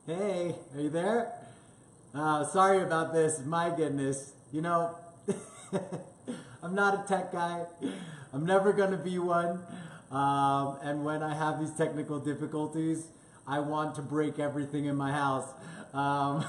Hey, are you there? Sorry about this. My goodness. I'm not a tech guy. I'm never going to be one. And when I have these technical difficulties, I want to break everything in my house. Um,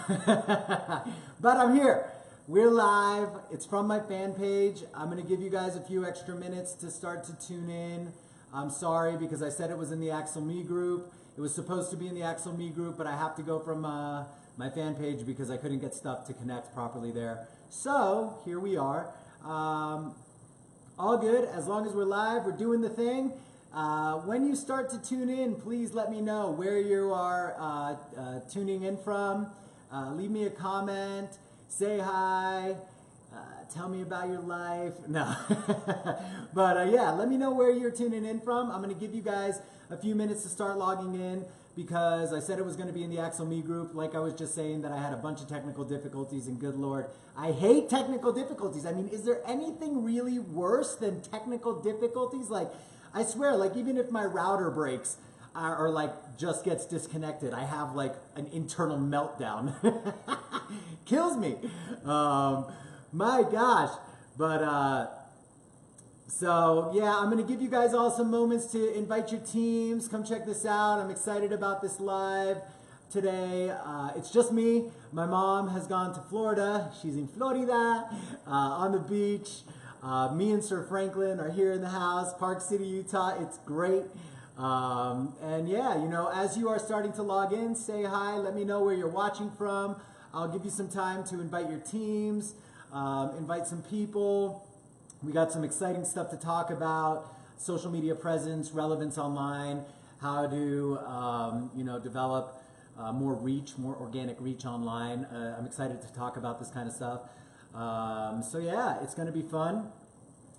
but I'm here. We're live. It's from my fan page. I'm going to give you guys a few extra minutes to start to tune in. I'm sorry because I said it was in the Axel Me group. It was supposed to be in the Axel Me group, but I have to go from my fan page because I couldn't get stuff to connect properly there. So here we are. All good. As long as we're live, we're doing the thing. When you start to tune in, please let me know where you are tuning in from. Leave me a comment. Say hi. Tell me about your life. No. But yeah, let me know where you're tuning in from. I'm going to give you guys a few minutes to start logging in because I said it was going to be in the Axel Me group. Like I was just saying that I had a bunch of technical difficulties, and good Lord, I hate technical difficulties. I mean, is there anything really worse than technical difficulties? Like, I swear, like even if my router breaks or like just gets disconnected, I have like an internal meltdown. Kills me. My gosh. But so yeah, I'm gonna give you guys all some moments to invite your teams. Come check this out. I'm excited about this live today. It's just me. My mom has gone to Florida. She's in Florida on the beach. Me and Sir Franklin are here in the house, Park City, Utah. It's great. And yeah, you know, as you are starting to log in, say hi. Let me know where you're watching from. I'll give you some time to invite your teams, invite some people. We got some exciting stuff to talk about: social media presence, relevance online, how to develop more reach, more organic reach online. I'm excited to talk about this kind of stuff. So yeah, it's going to be fun.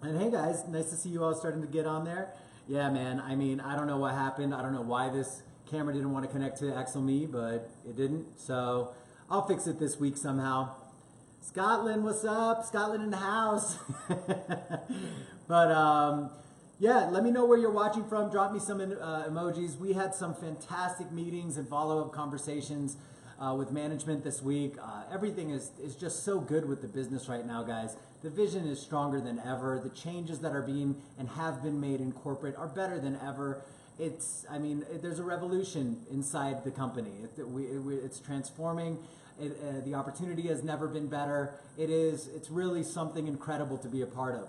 And hey guys, nice to see you all starting to get on there. Yeah, man. I mean, I don't know what happened. I don't know why this camera didn't want to connect to Axel Me, but it didn't. So I'll fix it this week somehow. Scotland, what's up? Scotland in the house. But yeah, let me know where you're watching from. Drop me some emojis. We had some fantastic meetings and follow-up conversations with management this week. Everything is just so good with the business right now, guys. The vision is stronger than ever. The changes that are being and have been made in corporate are better than ever. There's a revolution inside the company. It's transforming. The opportunity has never been better. It's really something incredible to be a part of.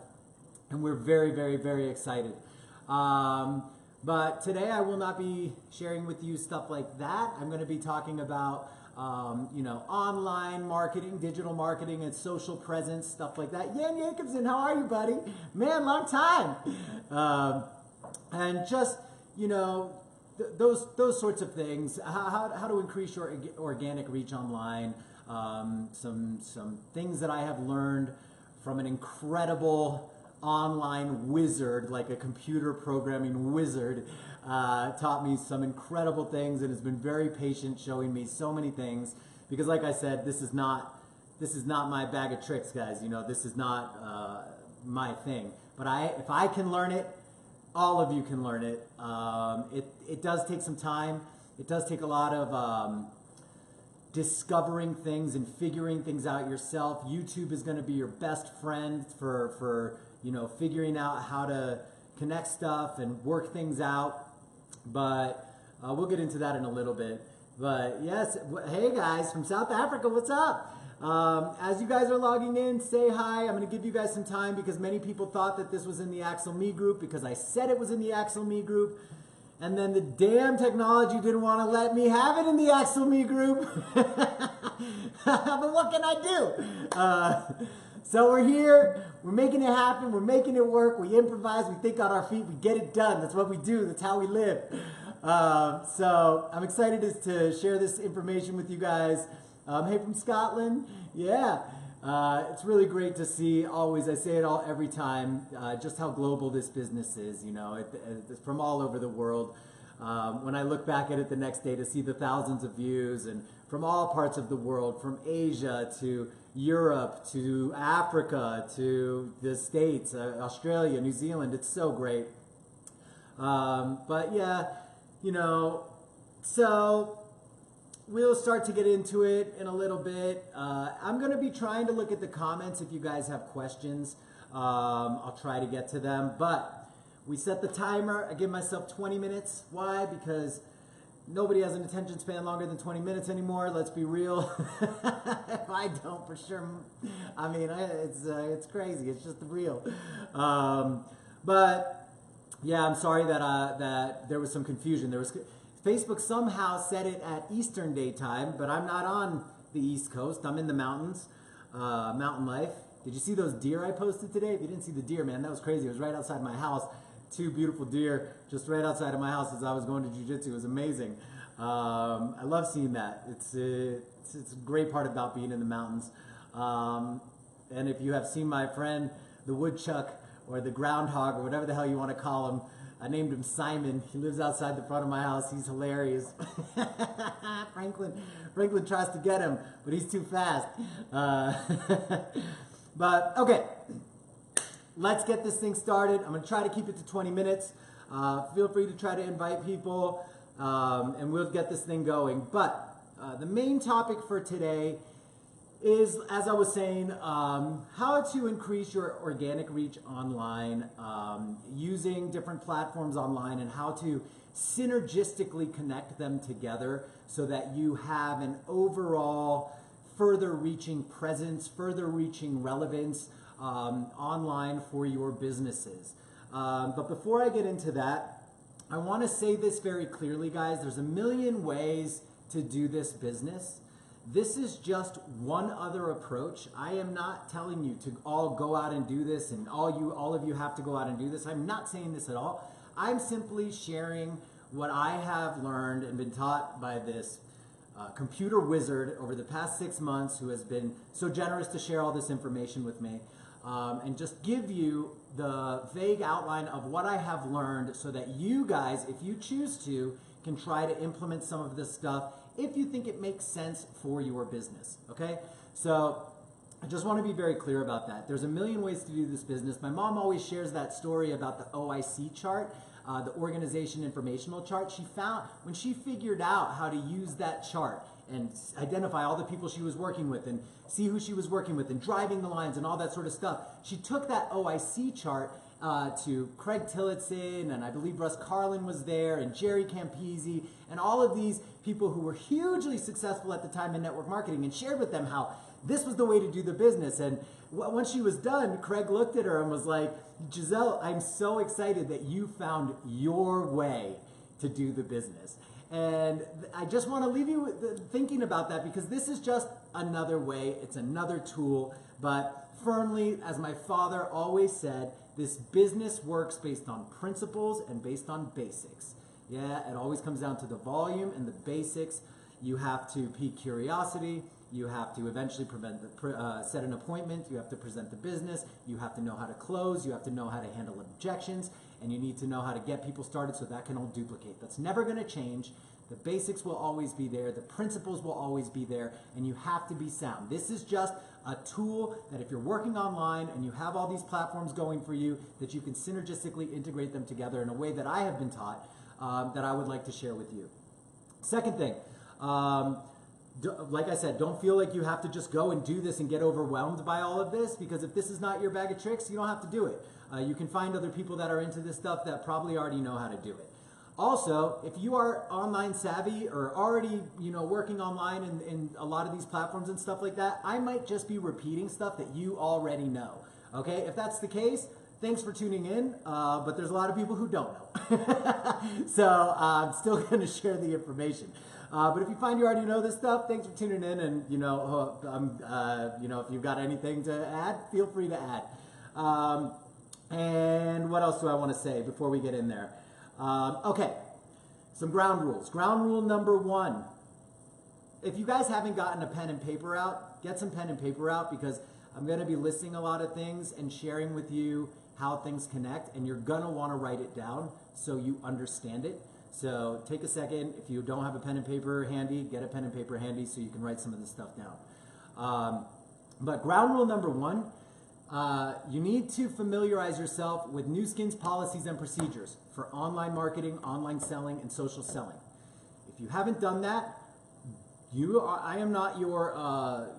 And we're very, very, very excited. But today I will not be sharing with you stuff like that. I'm going to be talking about online marketing, digital marketing, and social presence, stuff like that. Jan Jacobson, how are you, buddy? Man, long time. And just, those sorts of things. How to increase your organic reach online. Some things that I have learned from an incredible online wizard, like a computer programming wizard, taught me some incredible things and has been very patient, showing me so many things. Because, like I said, this is not my bag of tricks, guys. This is not my thing. But if I can learn it, all of you can learn it. It does take some time. It does take a lot of discovering things and figuring things out yourself. YouTube is going to be your best friend for figuring out how to connect stuff and work things out. But we'll get into that in a little bit. But yes, hey guys from South Africa, what's up? As you guys are logging in, say hi. I'm going to give you guys some time because many people thought that this was in the Axel Me group because I said it was in the Axel Me group. And then the damn technology didn't want to let me have it in the Axel Me group. But what can I do? So we're here. We're making it happen. We're making it work. We improvise. We think on our feet. We get it done. That's what we do. That's how we live. So I'm excited to share this information with you guys. Hey, from Scotland. Yeah. It's really great to see always, I say it every time, just how global this business is, it's from all over the world. When I look back at it the next day to see the thousands of views and from all parts of the world, from Asia to Europe to Africa to the States, Australia, New Zealand, it's so great. But yeah, so we'll start to get into it in a little bit. I'm going to be trying to look at the comments if you guys have questions. I'll try to get to them, but we set the timer. I give myself 20 minutes. Why? Because nobody has an attention span longer than 20 minutes anymore. Let's be real. If I don't, for sure. I mean, it's crazy. It's just real. But yeah, I'm sorry that there was some confusion. Facebook somehow set it at Eastern Daytime, but I'm not on the East Coast. I'm in the mountains, mountain life. Did you see those deer I posted today? If you didn't see the deer, man, that was crazy. It was right outside my house. 2 beautiful deer just right outside of my house as I was going to jiu-jitsu. It was amazing. I love seeing that. It's a great part about being in the mountains. And if you have seen my friend, the woodchuck, or the groundhog, or whatever the hell you want to call him, I named him Simon. He lives outside the front of my house. He's hilarious. Franklin tries to get him, but he's too fast. But okay, let's get this thing started. I'm going to try to keep it to 20 minutes. Feel free to try to invite people, and we'll get this thing going. But the main topic for today is, as I was saying, how to increase your organic reach online, using different platforms online, and how to synergistically connect them together so that you have an overall further reaching presence, further reaching relevance online for your businesses. But before I get into that, I want to say this very clearly, guys. There's a million ways to do this business. This is just one other approach. I am not telling you to all go out and do this and all of you have to go out and do this. I'm not saying this at all. I'm simply sharing what I have learned and been taught by this computer wizard over the past 6 months, who has been so generous to share all this information with me, and just give you the vague outline of what I have learned so that you guys, if you choose to, can try to implement some of this stuff if you think it makes sense for your business, okay? So I just want to be very clear about that. There's a million ways to do this business. My mom always shares that story about the OIC chart, the organization informational chart. She found, when she figured out how to use that chart and identify all the people she was working with and see who she was working with and driving the lines and all that sort of stuff, she took that OIC chart to Craig Tillotson, and I believe Russ Carlin was there, and Jerry Campese, and all of these people who were hugely successful at the time in network marketing, and shared with them how this was the way to do the business. And once she was done, Craig looked at her and was like, Giselle, I'm so excited that you found your way to do the business. And I just want to leave you thinking about that, because this is just another way. It's another tool. But firmly, as my father always said, this business works based on principles and based on basics. Yeah, it always comes down to the volume and the basics. You have to pique curiosity. You have to eventually set an appointment. You have to present the business. You have to know how to close. You have to know how to handle objections. And you need to know how to get people started so that can all duplicate. That's never going to change. The basics will always be there. The principles will always be there. And you have to be sound. This is just a tool that if you're working online and you have all these platforms going for you, that you can synergistically integrate them together in a way that I have been taught, that I would like to share with you. Second thing, like I said, don't feel like you have to just go and do this and get overwhelmed by all of this, because if this is not your bag of tricks, you don't have to do it. You can find other people that are into this stuff that probably already know how to do it. Also, if you are online savvy or already, working online in a lot of these platforms and stuff like that, I might just be repeating stuff that you already know. Okay, if that's the case, thanks for tuning in, but there's a lot of people who don't know. So I'm still going to share the information. But if you find you already know this stuff, thanks for tuning in, and if you've got anything to add, feel free to add. And what else do I want to say before we get in there? Okay, some ground rules. Ground rule number 1. If you guys haven't gotten a pen and paper out, get some pen and paper out, because I'm going to be listing a lot of things and sharing with you how things connect, and you're going to want to write it down so you understand it. So take a second. If you don't have a pen and paper handy, get a pen and paper handy so you can write some of this stuff down. But ground rule number 1, you need to familiarize yourself with Nu Skin's policies and procedures for online marketing, online selling, and social selling. If you haven't done that, I am not your,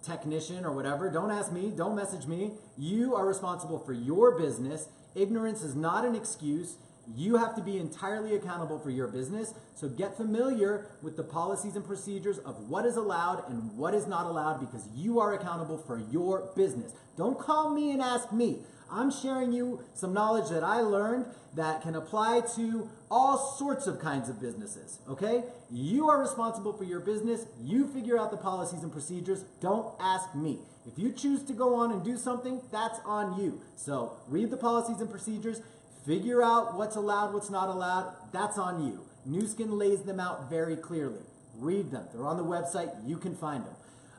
technician or whatever. Don't ask me. Don't message me. You are responsible for your business. Ignorance is not an excuse. You have to be entirely accountable for your business. So get familiar with the policies and procedures of what is allowed and what is not allowed, because you are accountable for your business. Don't call me and ask me. I'm sharing you some knowledge that I learned that can apply to all sorts of kinds of businesses, okay? You are responsible for your business. You figure out the policies and procedures. Don't ask me. If you choose to go on and do something, that's on you. So read the policies and procedures. Figure out what's allowed, what's not allowed. That's on you. Nu Skin lays them out very clearly. Read them. They're on the website. You can find them.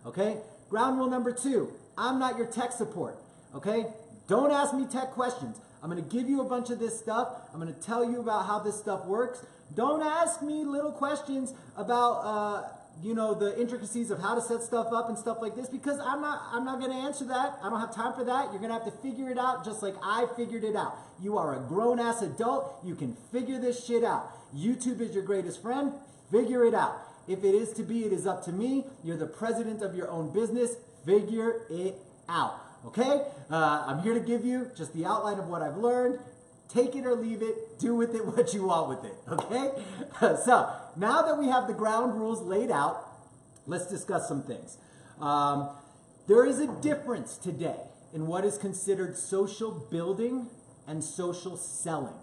Okay? Ground rule number 2. I'm not your tech support. Okay? Don't ask me tech questions. I'm going to give you a bunch of this stuff. I'm going to tell you about how this stuff works. Don't ask me little questions about the intricacies of how to set stuff up and stuff like this, because I'm not going to answer that. I don't have time for that. You're going to have to figure it out just like I figured it out. You are a grown-ass adult. You can figure this shit out. YouTube is your greatest friend. Figure it out. If it is to be, it is up to me. You're the president of your own business. Figure it out. Okay? I'm here to give you just the outline of what I've learned. Take it or leave it. Do with it what you want with it. Okay? So, now that we have the ground rules laid out, let's discuss some things. There is a difference today in what is considered social building and social selling.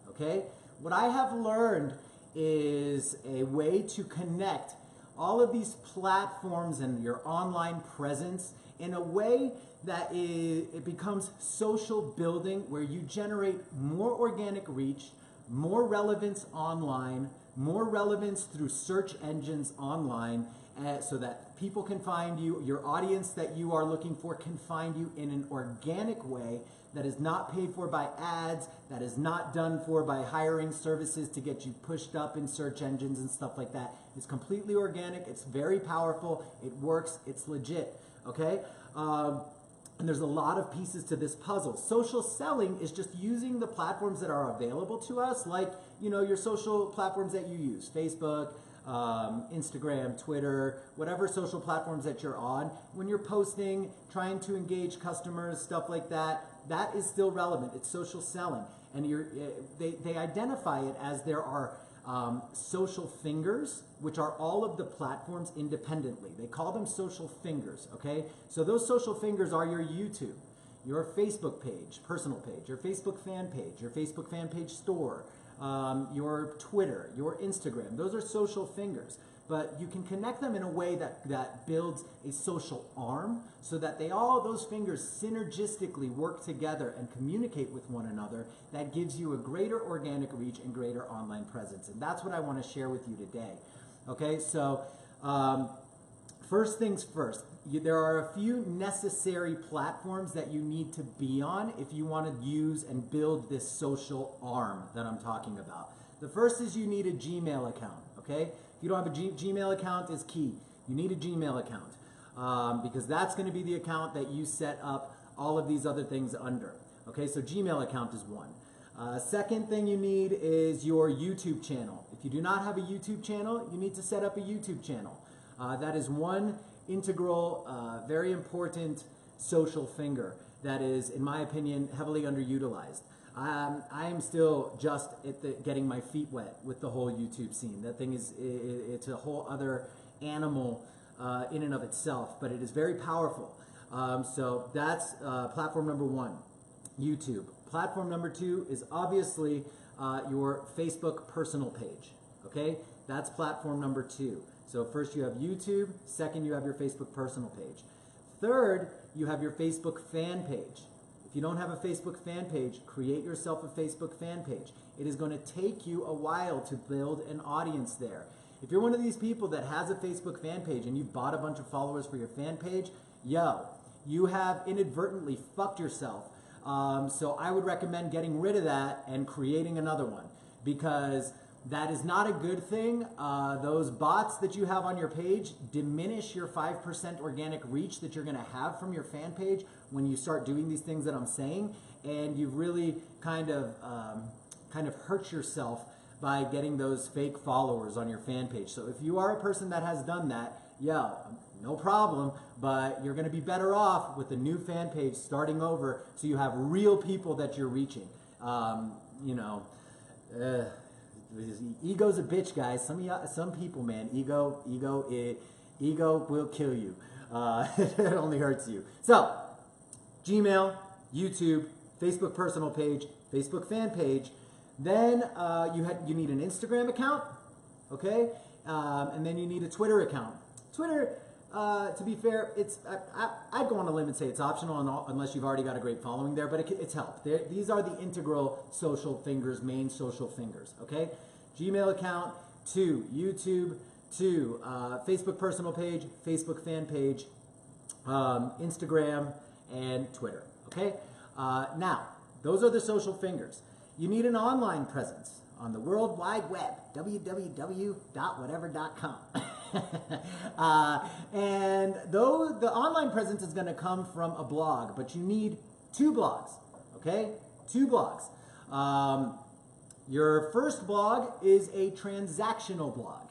Okay? What I have learned is a way to connect all of these platforms and your online presence in a way that it becomes social building, where you generate more organic reach, more relevance online, more relevance through search engines online, so that people can find you, your audience that you are looking for can find you in an organic way that is not paid for by ads, that is not done for by hiring services to get you pushed up in search engines and stuff like that. It's completely organic, it's very powerful, it works, it's legit, okay? And there's a lot of pieces to this puzzle. Social selling is just using the platforms that are available to us, like, your social platforms that you use, Facebook, Instagram, Twitter, whatever social platforms that you're on. When you're posting, trying to engage customers, stuff like that, that is still relevant. It's social selling. And they identify it as there are social fingers, which are all of the platforms independently. They call them social fingers, okay? So those social fingers are your YouTube, your Facebook page, personal page, your Facebook fan page, your Facebook fan page store, your Twitter, your Instagram. Those are social fingers. But you can connect them in a way that builds a social arm, so that those fingers synergistically work together and communicate with one another. That gives you a greater organic reach and greater online presence. And that's what I want to share with you today. Okay, so first things first, there are a few necessary platforms that you need to be on if you want to use and build this social arm that I'm talking about. The first is you need a Gmail account, okay? If you don't have a Gmail account, is key. You need a Gmail account because that's going to be the account that you set up all of these other things under. Okay, so Gmail account is one. Second thing you need is your YouTube channel. If you do not have a YouTube channel, you need to set up a YouTube channel. That is one integral, very important social finger that is, in my opinion, heavily underutilized. I am still just getting my feet wet with the whole YouTube scene. That thing it's a whole other animal in and of itself, but it is very powerful. So that's platform number one, YouTube. Platform number two is obviously your Facebook personal page, okay? That's platform number two. So first you have YouTube, second you have your Facebook personal page. Third, you have your Facebook fan page. If you don't have a Facebook fan page, create yourself a Facebook fan page. It is going to take you a while to build an audience there. If you're one of these people that has a Facebook fan page and you've bought a bunch of followers for your fan page, you have inadvertently fucked yourself. So I would recommend getting rid of that and creating another one, because that is not a good thing. Those bots that you have on your page diminish your 5% organic reach that you're going to have from your fan page when you start doing these things that I'm saying, and you've really kind of hurt yourself by getting those fake followers on your fan page. So if you are a person that has done that, no problem, but you're going to be better off with a new fan page starting over, so you have real people that you're reaching. Ego's a bitch, guys. Some people, man, ego will kill you. It only hurts you. So, Gmail, YouTube, Facebook personal page, Facebook fan page. Then you need an Instagram account, okay? And then you need a Twitter account. Twitter, to be fair, I'd go on a limb and say it's optional unless you've already got a great following there, but it's helped. These are the integral social fingers, main social fingers, okay? Gmail account, 2, YouTube, 2, Facebook personal page, Facebook fan page, Instagram, and Twitter, okay? Now, those are the social fingers. You need an online presence on the World Wide Web, www.whatever.com. And though the online presence is going to come from a blog, but you need 2 blogs, okay? 2 blogs. Your first blog is a transactional blog.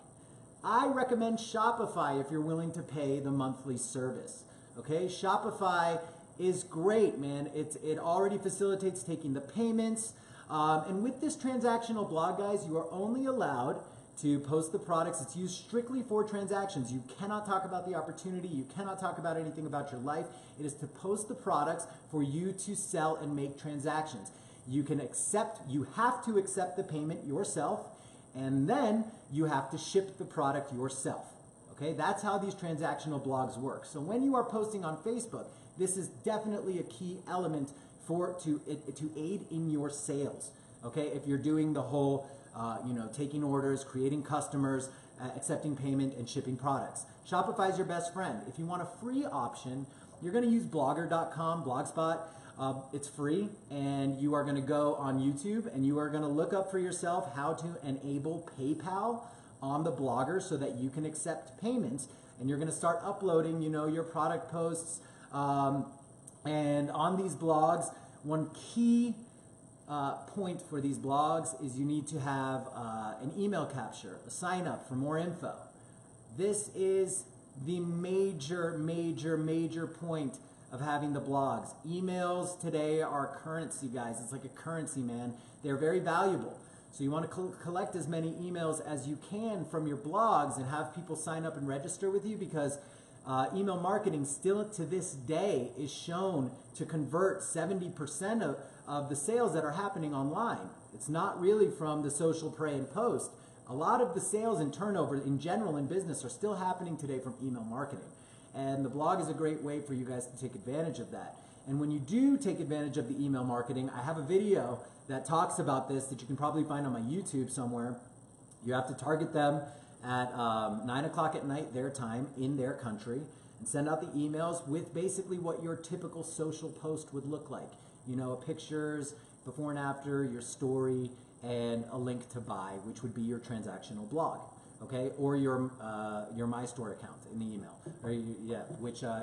I recommend Shopify if you're willing to pay the monthly service, okay? Shopify is great, man. It already facilitates taking the payments. And with this transactional blog, guys, you are only allowed to post the products. It's used strictly for transactions. You cannot talk about the opportunity. You cannot talk about anything about your life. It is to post the products for you to sell and make transactions. You have to accept the payment yourself, and then you have to ship the product yourself. Okay, that's how these transactional blogs work. So when you are posting on Facebook, this is definitely a key element to aid in your sales. Okay, if you're doing the whole, taking orders, creating customers, accepting payment, and shipping products. Shopify is your best friend. If you want a free option, you're going to use blogger.com, Blogspot. It's free, and you are going to go on YouTube, and you are going to look up for yourself how to enable PayPal on the Blogger so that you can accept payments, and you're going to start uploading, your product posts. And on these blogs, one key point for these blogs is you need to have an email capture, a sign up for more info. This is the major point of having the blogs. Emails today are currency, guys. It's like a currency, man. They're very valuable. So you want to collect as many emails as you can from your blogs and have people sign up and register with you, because email marketing still to this day is shown to convert 70% of the sales that are happening online. It's not really from the social pre and post. A lot of the sales and turnover in general in business are still happening today from email marketing. And the blog is a great way for you guys to take advantage of that. And when you do take advantage of the email marketing, I have a video that talks about this that you can probably find on my YouTube somewhere. You have to target them at 9 o'clock at night, their time, in their country, and send out the emails with basically what your typical social post would look like. Pictures, before and after, your story, and a link to buy, which would be your transactional blog, okay, or your My Store account in the email, which I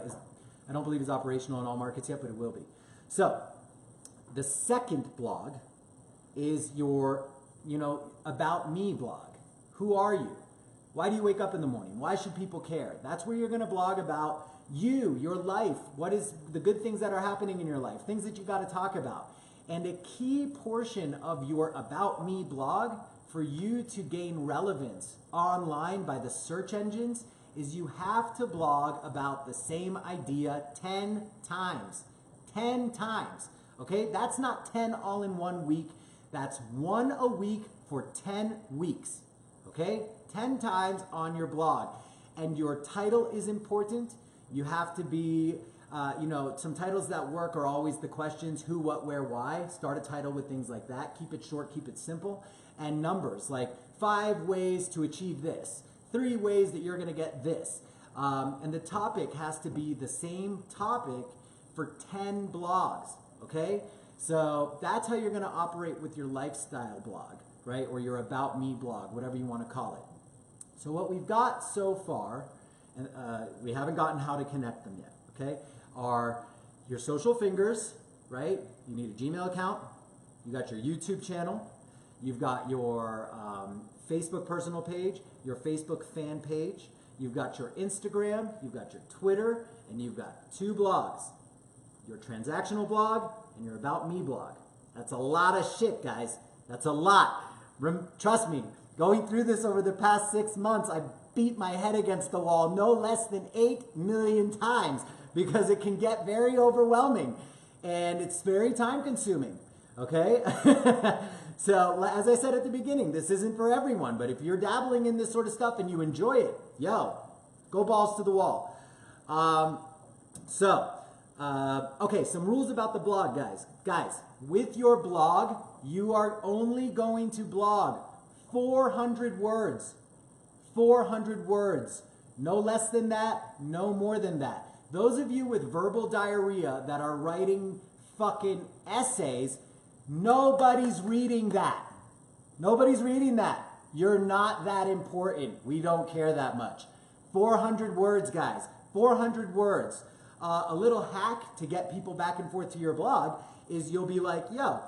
don't believe is operational in all markets yet, but it will be. So the second blog is your, about me blog. Who are you? Why do you wake up in the morning? Why should people care? That's where you're going to blog about you, your life. What is the good things that are happening in your life? Things that you got to talk about. And a key portion of your About Me blog for you to gain relevance online by the search engines is you have to blog about the same idea 10 times. 10 times. Okay? That's not 10 all in 1 week. That's 1 a week for 10 weeks. Okay? 10 times on your blog. And your title is important. You have to be, some titles that work are always the questions: who, what, where, why. Start a title with things like that. Keep it short, keep it simple. And numbers, like 5 ways to achieve this, 3 ways that you're going to get this. And the topic has to be the same topic for 10 blogs, okay? So that's how you're going to operate with your lifestyle blog, right? Or your About Me blog, whatever you want to call it. So what we've got so far, and we haven't gotten how to connect them yet, okay, are your social fingers, right? You need a Gmail account. You got your YouTube channel. You've got your Facebook personal page, your Facebook fan page, you've got your Instagram, you've got your Twitter, and you've got 2 blogs. Your transactional blog and your About Me blog. That's a lot of shit, guys. That's a lot. Trust me, going through this over the past 6 months, I beat my head against the wall no less than 8 million times because it can get very overwhelming and it's very time consuming, okay? So, as I said at the beginning, this isn't for everyone, but if you're dabbling in this sort of stuff and you enjoy it, yo, go balls to the wall. Okay, some rules about the blog, guys. Guys, with your blog, you are only going to blog 400 words. 400 words. No less than that, no more than that. Those of you with verbal diarrhea that are writing fucking essays, nobody's reading that. Nobody's reading that. You're not that important. We don't care that much. 400 words, guys. 400 words. A little hack to get people back and forth to your blog is you'll be like, yo,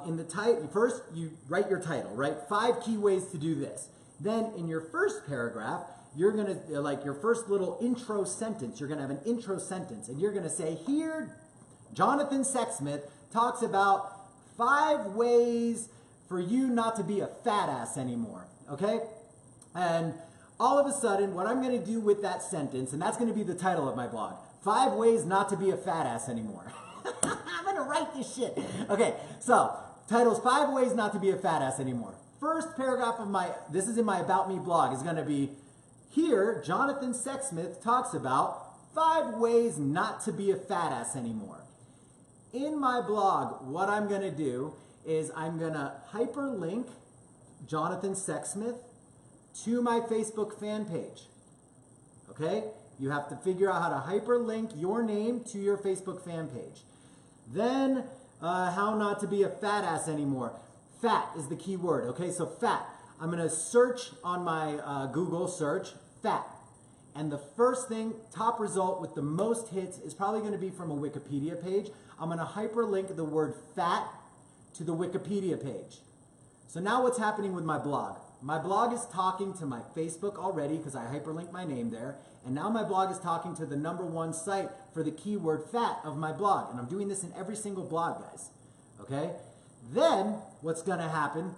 in the title, first you write your title, right? 5 key ways to do this. Then in your first paragraph, you're going to, like your first little intro sentence, you're going to have an intro sentence and you're going to say, here, Jonathan Sexsmith talks about 5 ways for you not to be a fat ass anymore, okay? And all of a sudden, what I'm going to do with that sentence, and that's going to be the title of my blog, 5 ways not to be a fat ass anymore. I'm going to write this shit. Okay, so title's 5 ways not to be a fat ass anymore. First paragraph of this is in my About Me blog, is going to be, here, Jonathan Sexsmith talks about 5 ways not to be a fat ass anymore. In my blog, what I'm going to do is I'm going to hyperlink Jonathan Sexsmith to my Facebook fan page. Okay? You have to figure out how to hyperlink your name to your Facebook fan page. Then, how not to be a fat ass anymore. Fat is the key word, okay? So fat. I'm going to search on my Google search, fat. And the first thing, top result with the most hits is probably going to be from a Wikipedia page. I'm going to hyperlink the word fat to the Wikipedia page. So now what's happening with my blog? My blog is talking to my Facebook already because I hyperlinked my name there. And now my blog is talking to the #1 site for the keyword fat of my blog. And I'm doing this in every single blog, guys. Okay? Then what's going to happen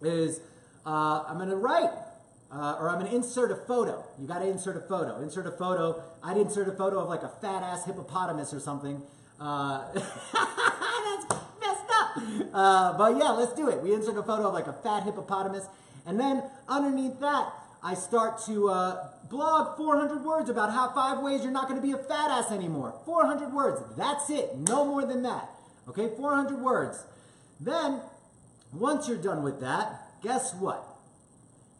is I'm going to write or I'm going to insert a photo. You got to insert a photo. Insert a photo. I'd insert a photo of like a fat ass hippopotamus or something. That's messed up. But yeah, let's do it. We insert a photo of like a fat hippopotamus. And then underneath that, I start to blog 400 words about how 5 ways you're not going to be a fat ass anymore. 400 words. That's it. No more than that. Okay, 400 words. Then, once you're done with that, guess what?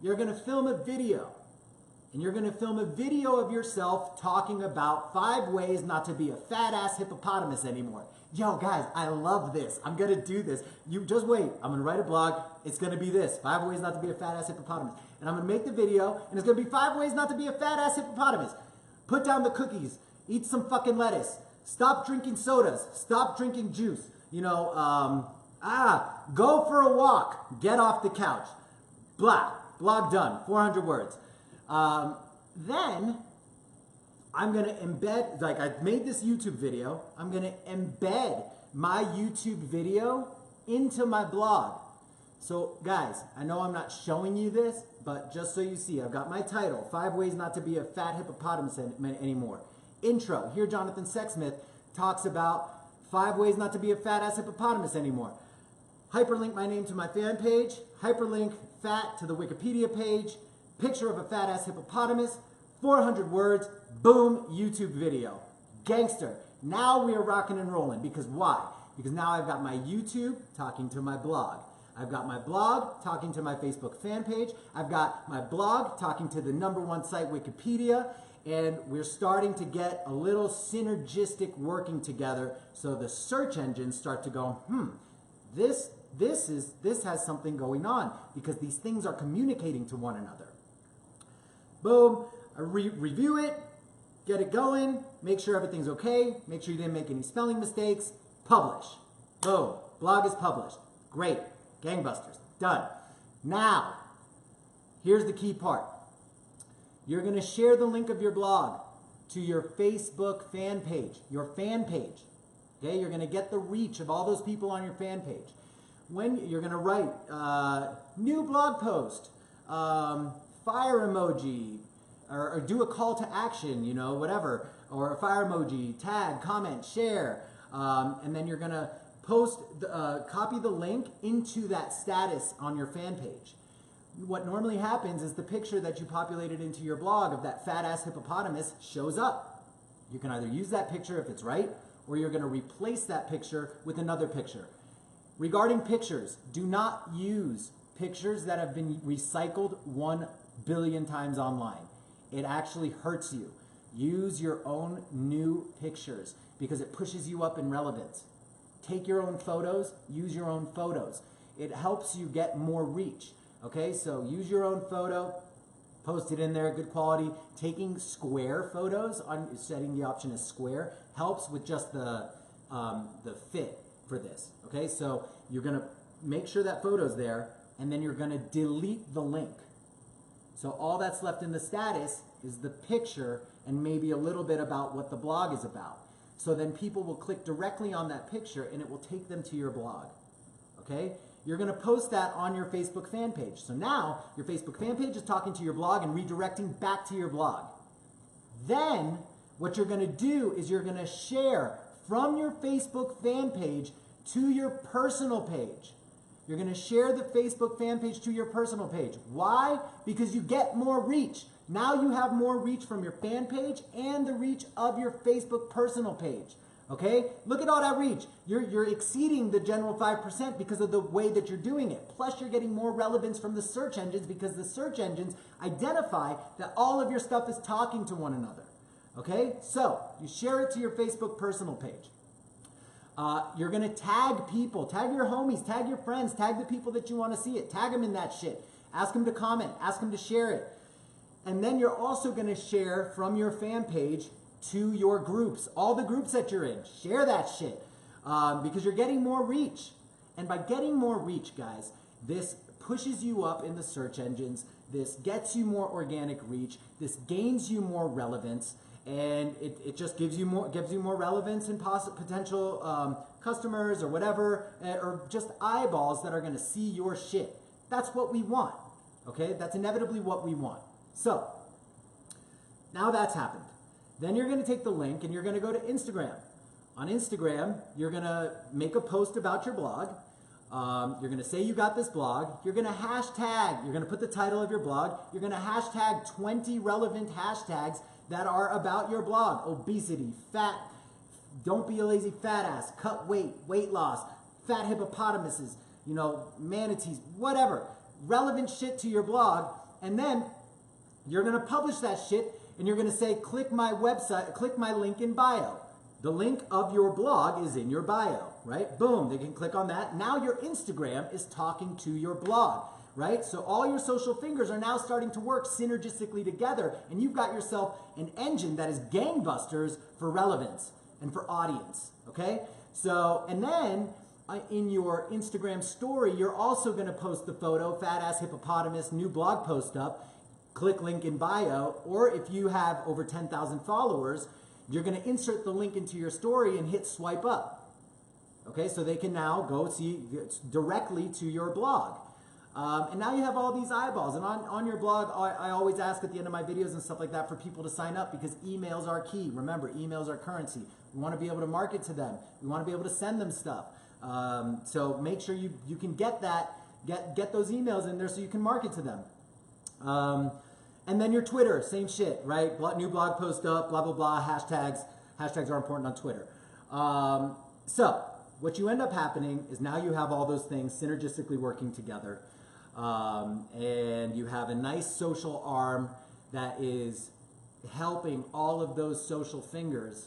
You're going to film a video. And you're going to film a video of yourself talking about 5 ways not to be a fat ass hippopotamus anymore. Yo, guys, I love this. I'm going to do this. You just wait. I'm going to write a blog. It's going to be this. 5 ways not to be a fat ass hippopotamus. And I'm going to make the video, and it's going to be 5 ways not to be a fat ass hippopotamus. Put down the cookies. Eat some fucking lettuce. Stop drinking sodas. Stop drinking juice. You know, go for a walk. Get off the couch. Blah. Blog done. 400 words. Then I'm going to embed, like I made this YouTube video, I'm going to embed my YouTube video into my blog. So guys, I know I'm not showing you this, but just so you see, I've got my title, 5 Ways Not to Be a Fat Hippopotamus Anymore. Intro, here Jonathan Sexsmith talks about 5 ways not to be a fat ass hippopotamus anymore. Hyperlink my name to my fan page, hyperlink fat to the Wikipedia page, picture of a fat ass hippopotamus, 400 words, boom, YouTube video. Gangster. Now we are rocking and rolling. Because why? Because now I've got my YouTube talking to my blog. I've got my blog talking to my Facebook fan page. I've got my blog talking to the #1 site, Wikipedia. And we're starting to get a little synergistic working together so the search engines start to go, this has something going on because these things are communicating to one another. Boom, I review it, get it going, make sure everything's okay, make sure you didn't make any spelling mistakes, publish. Boom, blog is published. Great, gangbusters. Done. Now, here's the key part. You're going to share the link of your blog to your Facebook fan page, your fan page. Okay, you're going to get the reach of all those people on your fan page. When you're going to write new blog post, fire emoji, or do a call to action, you know, whatever, or a fire emoji, tag, comment, share, and then you're going to post, copy the link into that status on your fan page. What normally happens is the picture that you populated into your blog of that fat ass hippopotamus shows up. You can either use that picture if it's right, or you're going to replace that picture with another picture. Regarding pictures, do not use pictures that have been recycled 1 billion times online. It actually hurts you. Use your own new pictures because it pushes you up in relevance. Take your own photos, use your own photos. It helps you get more reach. Okay, so use your own photo, post it in there, good quality. Taking square photos, setting the option as square, helps with just the fit for this. Okay, so you're gonna make sure that photo's there, and then you're gonna delete the link. So all that's left in the status is the picture and maybe a little bit about what the blog is about. So then people will click directly on that picture and it will take them to your blog. Okay? You're going to post that on your Facebook fan page. So now your Facebook fan page is talking to your blog and redirecting back to your blog. Then what you're going to do is you're going to share from your Facebook fan page to your personal page. You're going to share the Facebook fan page to your personal page. Why? Because you get more reach. Now you have more reach from your fan page and the reach of your Facebook personal page. Okay? Look at all that reach. You're exceeding the general 5% because of the way that you're doing it. Plus you're getting more relevance from the search engines because the search engines identify that all of your stuff is talking to one another. Okay? So you share it to your Facebook personal page. You're going to tag people. Tag your homies. Tag your friends. Tag the people that you want to see it. Tag them in that shit. Ask them to comment. Ask them to share it. And then you're also going to share from your fan page to your groups. All the groups that you're in. Share that shit. Because you're getting more reach. And by getting more reach, guys, this pushes you up in the search engines. This gets you more organic reach. This gains you more relevance. And it just gives you more relevance and potential customers or whatever, or just eyeballs that are going to see your shit. That's what we want. Okay, that's inevitably what we want. So now that's happened. Then you're going to take the link and you're going to go to Instagram. On Instagram, you're going to make a post about your blog. You're going to say you got this blog. You're going to hashtag. You're going to put the title of your blog. You're going to hashtag 20 relevant hashtags that are about your blog. Obesity, fat, don't be a lazy fat ass, cut weight, weight loss, fat hippopotamuses, you know, manatees, whatever. Relevant shit to your blog. And then you're going to publish that shit and you're going to say, click my website, click my link in bio. The link of your blog is in your bio, right? Boom, they can click on that. Now your Instagram is talking to your blog. Right? So all your social fingers are now starting to work synergistically together, and you've got yourself an engine that is gangbusters for relevance and for audience. Okay? So, and then in your Instagram story, you're also going to post the photo, fat ass hippopotamus, new blog post up, click link in bio, or if you have over 10,000 followers, you're going to insert the link into your story and hit swipe up. Okay? So they can now go see directly to your blog. And now you have all these eyeballs. And on your blog, I always ask at the end of my videos and stuff like that for people to sign up because emails are key. Remember, emails are currency. We want to be able to market to them. We want to be able to send them stuff. So make sure you can get that, get those emails in there so you can market to them. And then your Twitter, same shit, right? New blog post up, blah, blah, blah, hashtags. Hashtags are important on Twitter. So what you end up happening is now you have all those things synergistically working together. And you have a nice social arm that is helping all of those social fingers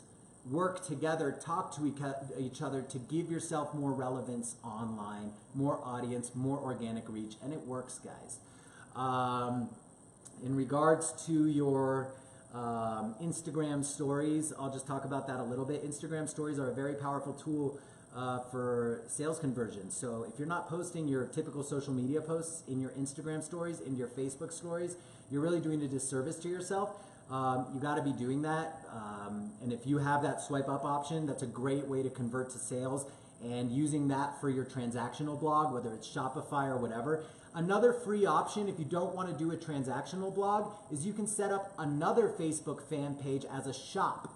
work together, talk to each other to give yourself more relevance online, more audience, more organic reach, and it works, guys. In regards to your Instagram stories, I'll just talk about that a little bit. Instagram stories are a very powerful tool for sales conversions. So if you're not posting your typical social media posts in your Instagram stories, in your Facebook stories, you're really doing a disservice to yourself. You got to be doing that. And if you have that swipe up option, that's a great way to convert to sales, and using that for your transactional blog, whether it's Shopify or whatever. Another free option, if you don't want to do a transactional blog, is you can set up another Facebook fan page as a shop.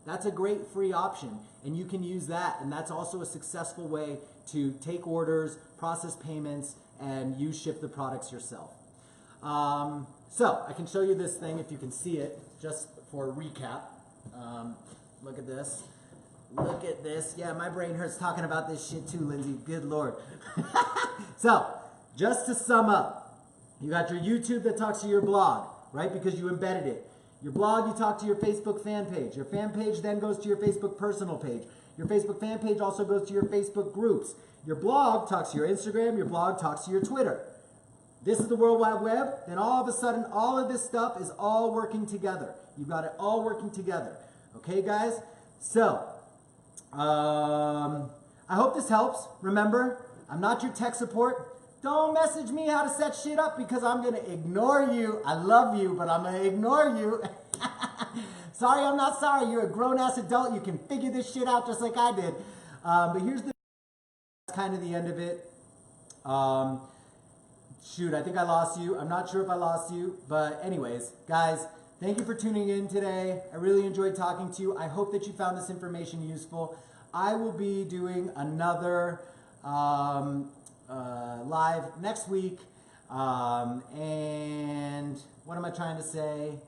That's a great free option, and you can use that, and that's also a successful way to take orders, process payments, and you ship the products yourself. So I can show you this thing if you can see it, just for a recap. Look at this. Look at this. Yeah, my brain hurts talking about this shit too, Lindsay. Good Lord. So, just to sum up, you got your YouTube that talks to your blog, right? Because you embedded it. Your blog, you talk to your Facebook fan page. Your fan page then goes to your Facebook personal page. Your Facebook fan page also goes to your Facebook groups. Your blog talks to your Instagram. Your blog talks to your Twitter. This is the World Wide Web. Then all of a sudden, all of this stuff is all working together. You've got it all working together. Okay, guys? So, I hope this helps. Remember, I'm not your tech support. Don't message me how to set shit up, because I'm going to ignore you. I love you, but I'm going to ignore you. Sorry, I'm not sorry. You're a grown-ass adult. You can figure this shit out just like I did. But here's kind of the end of it. Shoot, I think I lost you. I'm not sure if I lost you. But anyways, guys, thank you for tuning in today. I really enjoyed talking to you. I hope that you found this information useful. I will be doing another live next week. And what am I trying to say?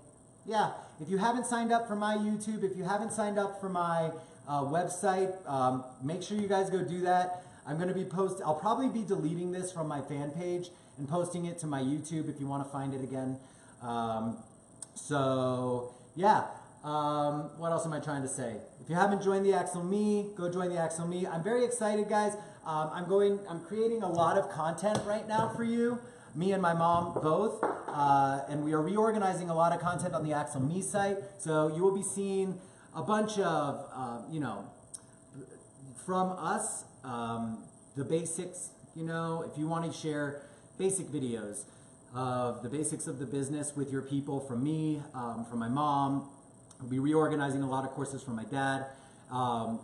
Yeah, if you haven't signed up for my YouTube, if you haven't signed up for my website, make sure you guys go do that. I'm going to be I'll probably be deleting this from my fan page and posting it to my YouTube if you want to find it again. So yeah, what else am I trying to say? If you haven't joined the Axel Me, go join the Axel Me. I'm very excited, guys. I'm creating a lot of content right now for you, me and my mom both, and we are reorganizing a lot of content on the Axel Me site. So you will be seeing a bunch of, from us, the basics. If you want to share basic videos of the basics of the business with your people, from me, from my mom. We'll be reorganizing a lot of courses from my dad.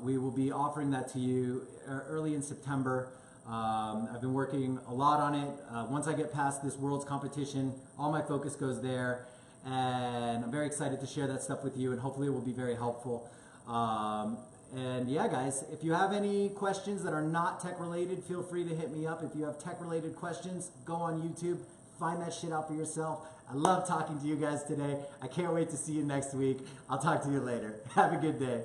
We will be offering that to you early in September. I've been working a lot on it. Once I get past this Worlds competition, all my focus goes there. And I'm very excited to share that stuff with you, and hopefully it will be very helpful. And yeah, guys, if you have any questions that are not tech related, feel free to hit me up. If you have tech related questions, go on YouTube, find that shit out for yourself. I love talking to you guys today. I can't wait to see you next week. I'll talk to you later. Have a good day.